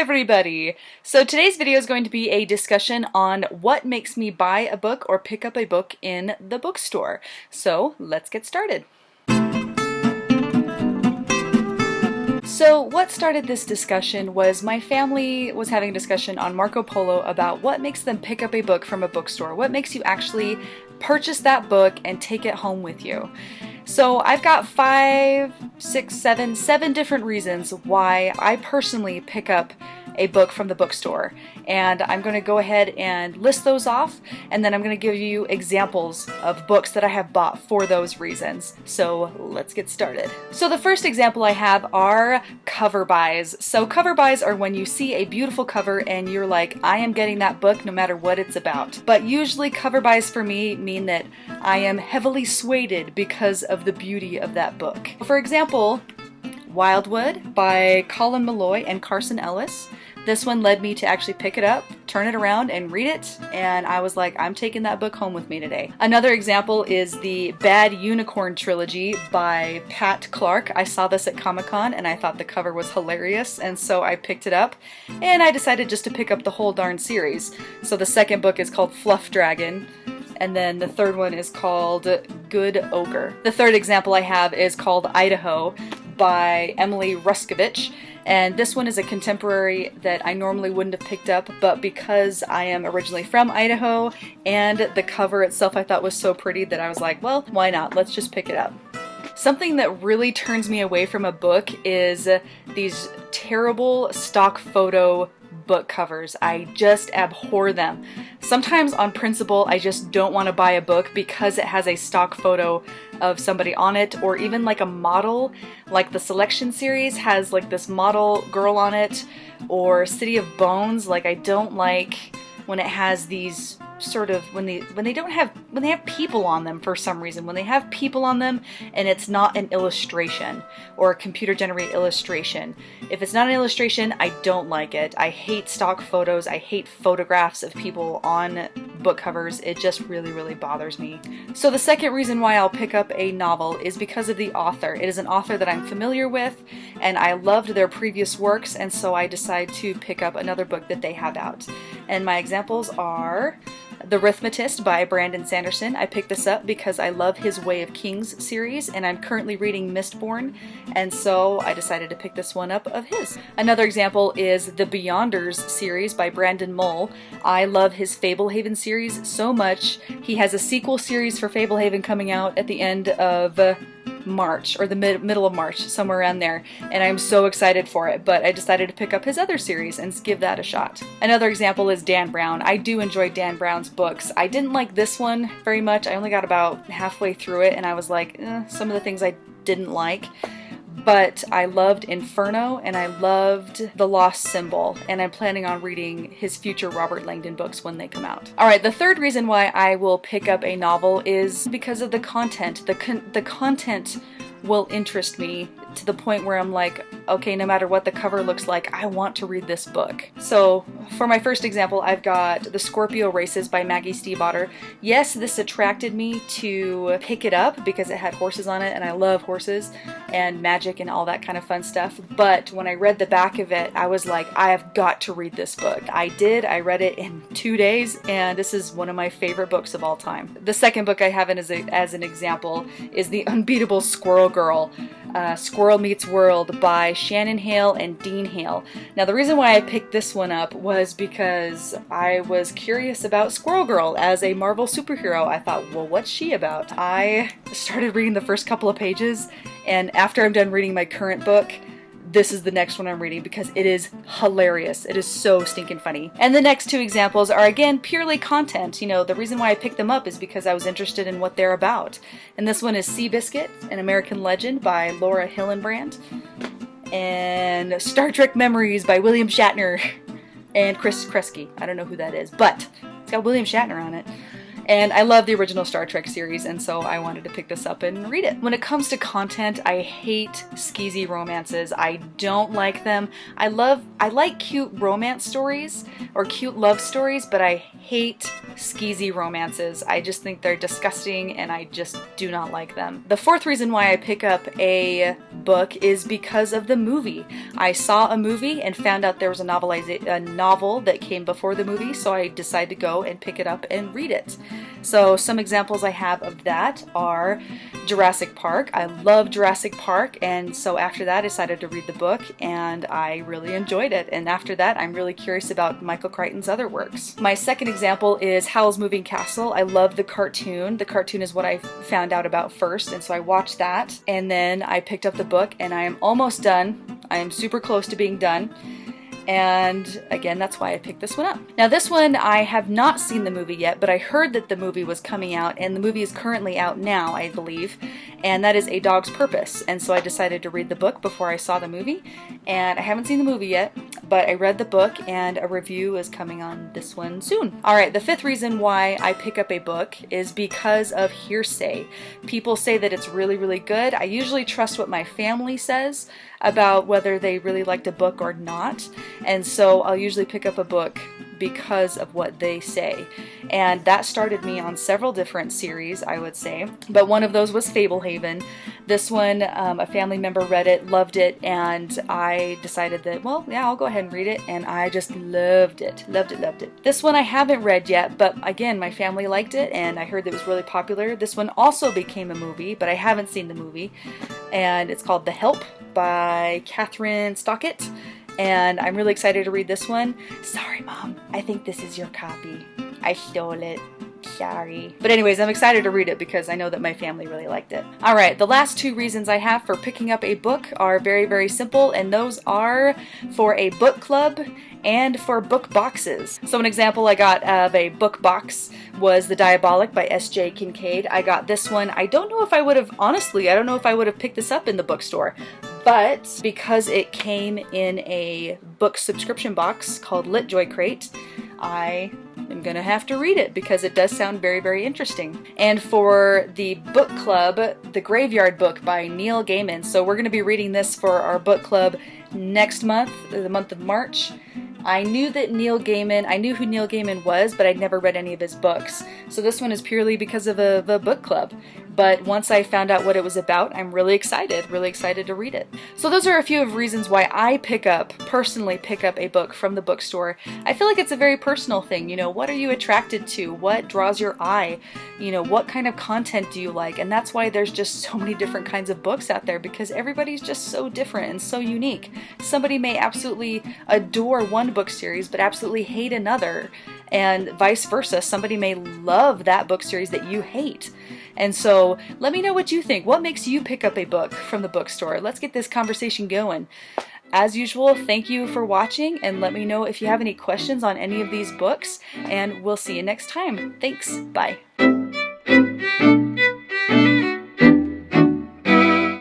everybody! So today's video is going to be a discussion on what makes me buy a book or pick up a book in the bookstore. So let's get started. So what started this discussion was my family was having a discussion on Marco Polo about what makes them pick up a book from a bookstore. What makes you actually purchase that book and take it home with you? So I've got 7 different reasons why I personally pick up a book from the bookstore, and I'm going to go ahead and list those off, and then I'm going to give you examples of books that I have bought for those reasons. So let's get started. So the first example I have are cover buys. So cover buys are when you see a beautiful cover and you're like, I am getting that book no matter what it's about. But usually cover buys for me mean that I am heavily swayed because of the beauty of that book. For example, Wildwood by Colin Meloy and Carson Ellis. This one led me to actually pick it up, turn it around, and read it, and I was like, I'm taking that book home with me today. Another example is the Bad Unicorn trilogy by Pat Clark. I saw this at Comic-Con and I thought the cover was hilarious, and so I picked it up, and I decided just to pick up the whole darn series. So the second book is called Fluff Dragon, and then the third one is called Good Ogre. The third example I have is called Idaho by Emily Ruskovich, and this one is a contemporary that I normally wouldn't have picked up, but because I am originally from Idaho and the cover itself I thought was so pretty that I was like, well, why not? Let's just pick it up. Something that really turns me away from a book is these terrible stock photo book covers. I just abhor them. Sometimes on principle I just don't want to buy a book because it has a stock photo of somebody on it, or even like a model, like the Selection series has like this model girl on it, or City of Bones. Like, I don't like when it has these sort of, when they have people on them for some reason. When they have people on them and it's not an illustration or a computer generated illustration. If it's not an illustration, I don't like it. I hate stock photos. I hate photographs of people on book covers. It just really bothers me. So the second reason why I'll pick up a novel is because of the author. It is an author that I'm familiar with and I loved their previous works, and so I decide to pick up another book that they have out. And my examples are The Arithmetist by Brandon Sanderson. I picked this up because I love his Way of Kings series, and I'm currently reading Mistborn, and so I decided to pick this one up of his. Another example is the Beyonders series by Brandon Mull. I love his Fablehaven series so much. He has a sequel series for Fablehaven coming out at the end of March, or the middle of March, somewhere around there, and I'm so excited for it, but I decided to pick up his other series and give that a shot. Another example is Dan Brown. I do enjoy Dan Brown's books. I didn't like this one very much. I only got about halfway through it and I was like, some of the things I didn't like. But I loved Inferno and I loved The Lost Symbol, and I'm planning on reading his future Robert Langdon books when they come out. Alright, the third reason why I will pick up a novel is because of the content. The content will interest me to the point where I'm like, okay, no matter what the cover looks like, I want to read this book. So for my first example, I've got The Scorpio Races by Maggie Stiefvater. Yes, this attracted me to pick it up because it had horses on it, and I love horses and magic and all that kind of fun stuff. But when I read the back of it, I was like, I have got to read this book. I did. I read it in 2 days, and this is one of my favorite books of all time. The second book I have as an example is The Unbeatable Squirrel Girl, Squirrel Meets World by Shannon Hale and Dean Hale. Now the reason why I picked this one up was because I was curious about Squirrel Girl as a Marvel superhero. I thought, well, what's she about? I started reading the first couple of pages, and after I'm done reading my current book, this is the next one I'm reading because it is hilarious. It is so stinking funny. And the next two examples are, again, purely content. You know, the reason why I picked them up is because I was interested in what they're about. And this one is Seabiscuit, an American Legend by Laura Hillenbrand, and Star Trek Memories by William Shatner and Chris Kresge. I don't know who that is, but it's got William Shatner on it. And I love the original Star Trek series, and so I wanted to pick this up and read it. When it comes to content, I hate skeezy romances. I don't like them. I like cute romance stories or cute love stories, but I hate skeezy romances. I just think they're disgusting and I just do not like them. The fourth reason why I pick up a book is because of the movie. I saw a movie and found out there was a novel that came before the movie, so I decided to go and pick it up and read it. So some examples I have of that are Jurassic Park. I love Jurassic Park, and so after that I decided to read the book and I really enjoyed it. And after that I'm really curious about Michael Crichton's other works. My second example is Howl's Moving Castle. I love the cartoon. The cartoon is what I found out about first, and so I watched that and then I picked up the book and I am almost done. I am super close to being done. And again, that's why I picked this one up. Now this one, I have not seen the movie yet, but I heard that the movie was coming out, and the movie is currently out now, I believe, and that is A Dog's Purpose. And so I decided to read the book before I saw the movie, and I haven't seen the movie yet, but I read the book and a review is coming on this one soon. Alright, the fifth reason why I pick up a book is because of hearsay. People say that it's really, really good. I usually trust what my family says about whether they really liked a book or not, and so I'll usually pick up a book because of what they say. And that started me on several different series, I would say, but one of those was Fablehaven. This one, a family member read it, loved it, and I decided that, well, yeah, I'll go ahead and read it, and I just loved it. Loved it, loved it. This one I haven't read yet, but again, my family liked it, and I heard that it was really popular. This one also became a movie, but I haven't seen the movie, and it's called The Help by Catherine Stockett. And I'm really excited to read this one. Sorry, Mom. I think this is your copy. I stole it. Sorry. But anyways, I'm excited to read it because I know that my family really liked it. Alright, the last two reasons I have for picking up a book are very, very simple, and those are for a book club and for book boxes. So an example I got of a book box was The Diabolic by S.J. Kincaid. I got this one. I don't know if I would have, honestly, I don't know if I would have picked this up in the bookstore, but because it came in a book subscription box called LitJoy Crate, I am gonna have to read it because it does sound very, very interesting. And for the book club, The Graveyard Book by Neil Gaiman. So we're gonna be reading this for our book club next month, the month of March. I knew who Neil Gaiman was, but I'd never read any of his books. So this one is purely because of a book club. But once I found out what it was about, I'm really excited to read it. So those are a few of reasons why I personally pick up a book from the bookstore. I feel like it's a very personal thing. You know, what are you attracted to? What draws your eye? You know, what kind of content do you like? And that's why there's just so many different kinds of books out there, because everybody's just so different and so unique. Somebody may absolutely adore one book series but absolutely hate another, and vice versa. Somebody may love that book series that you hate. And so let me know what you think. What makes you pick up a book from the bookstore? Let's get this conversation going. As usual, thank you for watching, and let me know if you have any questions on any of these books, and we'll see you next time. Thanks. Bye.